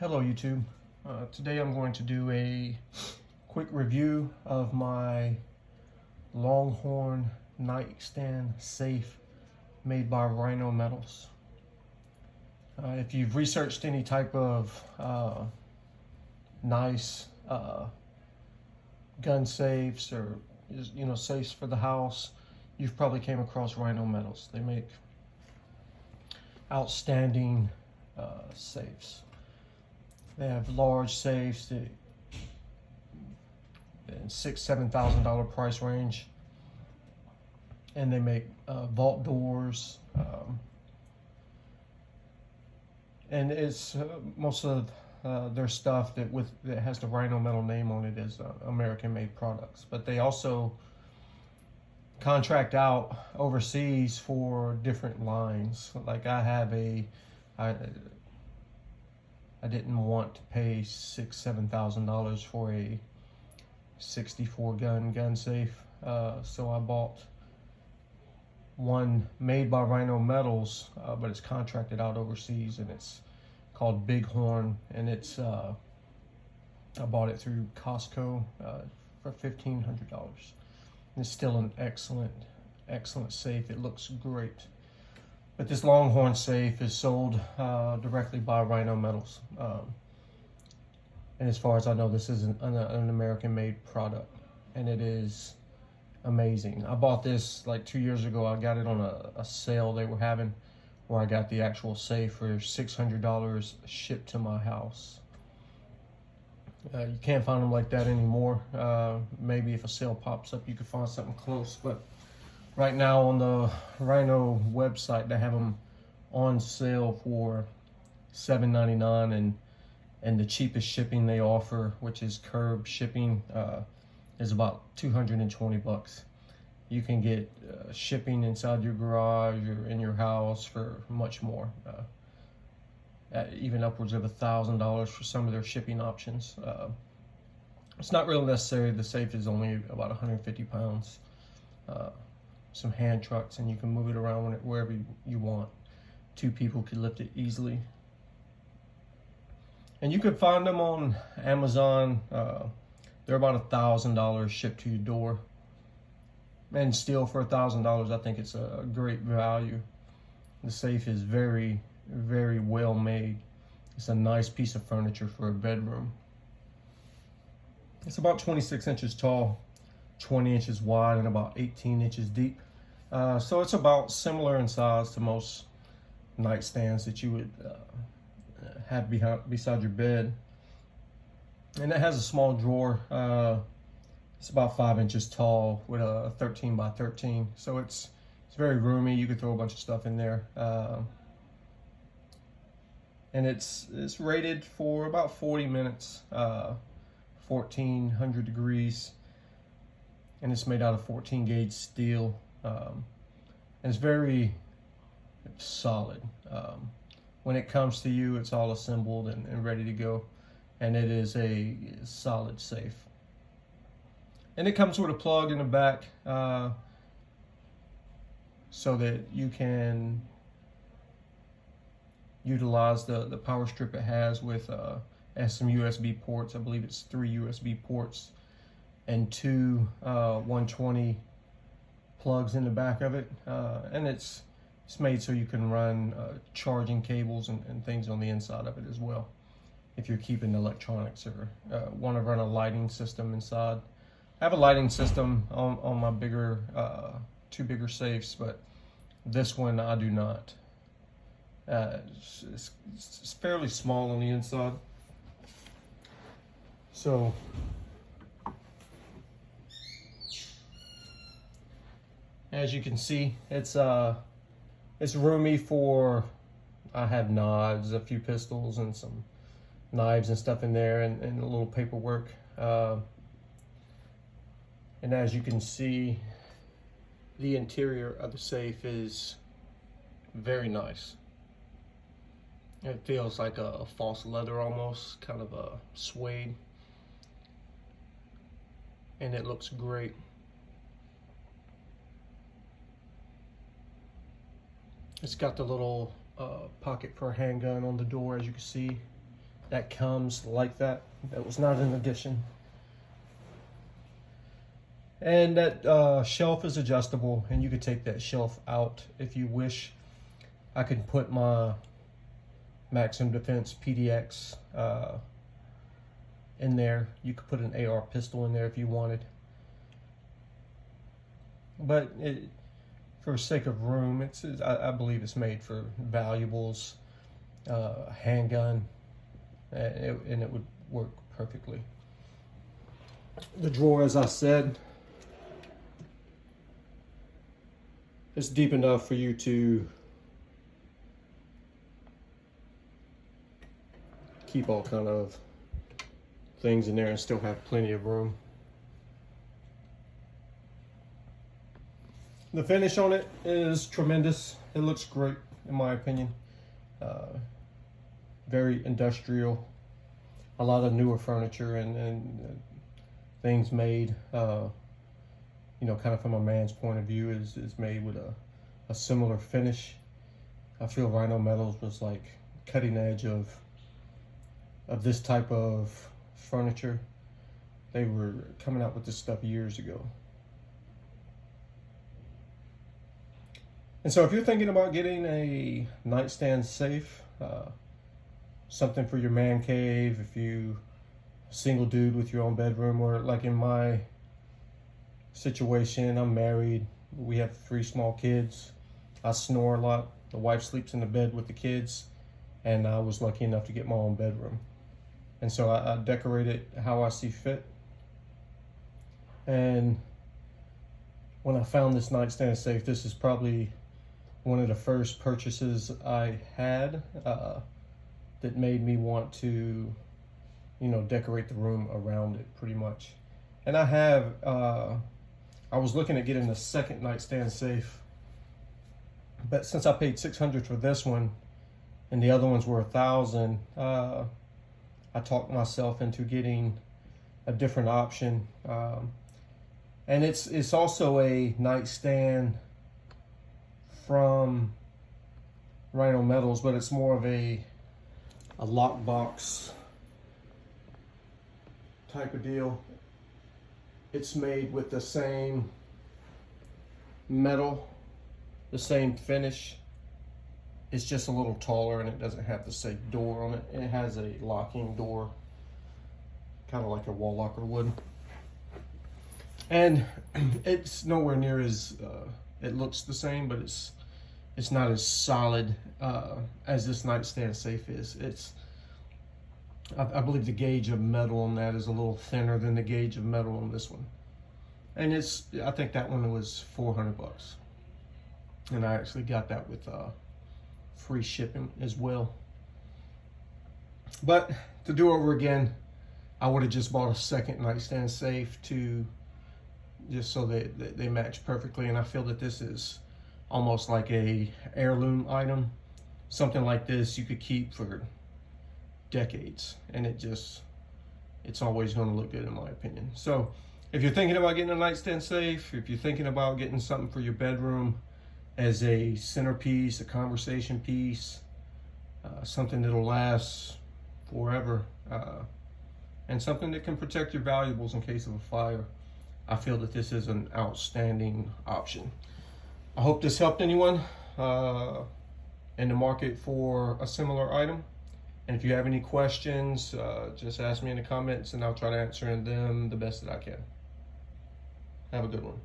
Hello YouTube. Today I'm going to do a quick review of my Longhorn Nightstand safe made by Rhino Metals. If you've researched any type of nice gun safes or safes for the house, you've probably came across Rhino Metals. They make outstanding safes. They have large safes that in $6,000–7,000 price range, and they make vault doors. And it's most of their stuff that has the Rhino Metal name on it is American-made products. But they also contract out overseas for different lines. Like I didn't want to pay $6,000–7,000 for a 64 gun safe, so I bought one made by Rhino Metals, but it's contracted out overseas, and it's called Bighorn, and it's I bought it through Costco for $1,500. It's still an excellent safe. It looks great. But this Longhorn safe is sold directly by Rhino Metals. And as far as I know, this is an American-made product, and it is amazing. I bought this like 2 years ago. I got it on a sale they were having, where I got the actual safe for $600 shipped to my house. You can't find them like that anymore. Maybe if a sale pops up, you could find something close, but right now on the Rhino website, they have them on sale for $7.99, and the cheapest shipping they offer, which is curb shipping, is about $220. You can get shipping inside your garage or in your house for much more, even upwards of $1,000 for some of their shipping options. It's not really necessary. The safe is only about 150 pounds. Some hand trucks, and you can move it around wherever you want. 2 people could lift it easily. And you could find them on Amazon. They're about $1,000 shipped to your door. And still, for $1,000, I think it's a great value. The safe is very, very well made. It's a nice piece of furniture for a bedroom. It's about 26 inches tall, 20 inches wide, and about 18 inches deep. So it's about similar in size to most nightstands that you would have beside your bed. And it has a small drawer. It's about 5 inches tall with a 13 by 13. So it's very roomy. You could throw a bunch of stuff in there. And it's rated for about 40 minutes, 1400 degrees. And it's made out of 14 gauge steel. And it's very solid. When it comes to you, it's all assembled and ready to go. And it is a solid safe. And it comes with a plug in the back, so that you can utilize the power strip it has with has some USB ports. I believe it's 3 USB ports and 2 120 plugs in the back of it, and it's made so you can run charging cables and things on the inside of it as well, if you're keeping electronics or want to run a lighting system inside. I have a lighting system on my bigger 2 bigger safes, but this one I do not. It's fairly small on the inside, so as you can see, it's roomy for, I have knives, a few pistols, and some knives and stuff in there, and a little paperwork. And as you can see, the interior of the safe is very nice. It feels like a false leather almost, kind of a suede. And it looks great. It's got the little pocket for a handgun on the door, as you can see. that comes like that. That was not an addition. And that shelf is adjustable, and you could take that shelf out if you wish. I can put my Maximum Defense PDX in there. You could put an AR pistol in there if you wanted. But for sake of room, I believe it's made for valuables, handgun, and it would work perfectly. The drawer, as I said, it's deep enough for you to keep all kind of things in there and still have plenty of room. The finish on it is tremendous. It looks great, in my opinion. Very industrial. A lot of newer furniture and things made, you know, kind of from a man's point of view, is made with a similar finish. I feel Rhino Metals was like cutting edge of this type of furniture. They were coming out with this stuff years ago. And so if you're thinking about getting a nightstand safe, something for your man cave, if you a single dude with your own bedroom, or like in my situation, I'm married, we have 3 small kids, I snore a lot, the wife sleeps in the bed with the kids, and I was lucky enough to get my own bedroom. And so I decorate it how I see fit. And when I found this nightstand safe, this is probably one of the first purchases I had that made me want to, you know, decorate the room around it pretty much. And I have, I was looking at getting a second nightstand safe, but since I paid $600 for this one and the other ones were $1,000, I talked myself into getting a different option. And it's also a nightstand from Rhino Metals, but it's more of a lockbox type of deal. It's made with the same metal, the same finish. It's just a little taller, and it doesn't have the same door on it. It has a locking door, kind of like a wall locker would. And it's nowhere near as, it looks the same, but it's not as solid as this nightstand safe is. I believe the gauge of metal on that is a little thinner than the gauge of metal on this one. And I think that one was $400. And I actually got that with free shipping as well. But to do over again, I would have just bought a second nightstand safe just so they match perfectly. And I feel that this is almost like a heirloom item. Something like this you could keep for decades, and it's always going to look good, in my opinion. So if you're thinking about getting a nightstand safe, if you're thinking about getting something for your bedroom as a centerpiece, a conversation piece, something that'll last forever, and something that can protect your valuables in case of a fire, I feel that this is an outstanding option. I hope this helped anyone in the market for a similar item. And if you have any questions, just ask me in the comments, and I'll try to answer them the best that I can. Have a good one.